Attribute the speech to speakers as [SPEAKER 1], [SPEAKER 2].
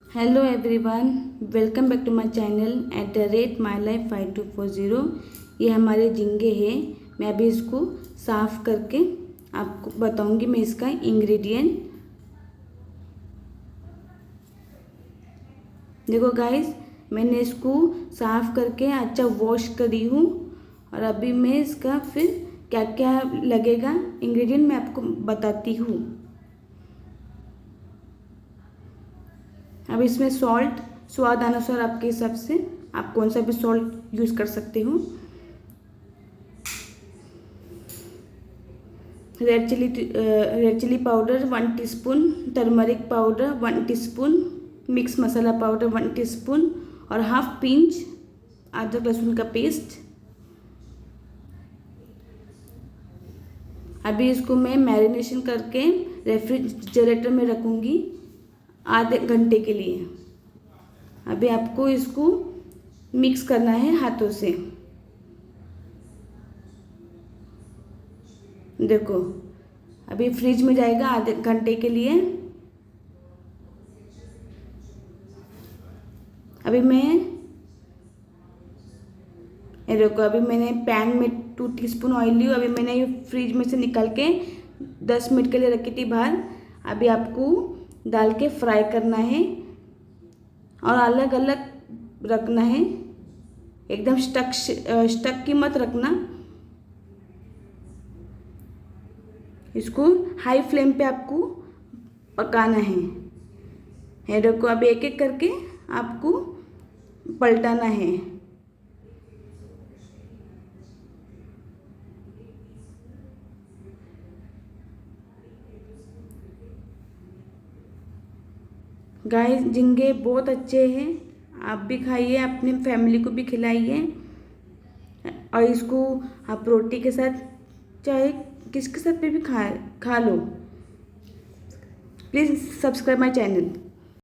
[SPEAKER 1] Hello everyone, welcome back to my channel @mylife5240। ये हमारे झींगे हैं। मैं अभी इसको साफ़ करके आपको बताऊंगी मैं इसका इंग्रेडिएंट। देखो गाइस, मैंने इसको साफ़ करके अच्छा वॉश करी हूँ और अभी मैं इसका फिर क्या क्या लगेगा इंग्रेडिएंट मैं आपको बताती हूँ। अब इसमें सॉल्ट स्वाद अनुसार आपके हिसाब से आप कौन सा भी सॉल्ट यूज़ कर सकते हो। Red chilli powder 1 teaspoon, turmeric powder 1 teaspoon, mix masala powder 1 teaspoon और हाफ पिंच अदरक लहसुन का पेस्ट। अभी इसको मैं मैरिनेशन करके रेफ्रिजरेटर में रखूँगी आधे घंटे के लिए। अभी आपको इसको मिक्स करना है हाथों से। देखो, अभी फ्रिज में जाएगा आधे घंटे के लिए। अभी देखो, अभी मैंने पैन में 2 टीस्पून ऑयल ली। अभी मैंने ये फ्रिज में से निकाल के 10 मिनट के लिए रखी थी बाहर। अभी आपको डाल के फ्राई करना है और अलग अलग रखना है, एकदम स्टक की मत रखना। इसको हाई फ्लेम पे आपको पकाना है। ये देखो, अब एक एक करके आपको पलटाना है। गाइस, झींगे बहुत अच्छे हैं, आप भी खाइए, अपनी फैमिली को भी खिलाइए। और इसको आप रोटी के साथ चाहे किसके साथ भी खा लो। Please subscribe my channel.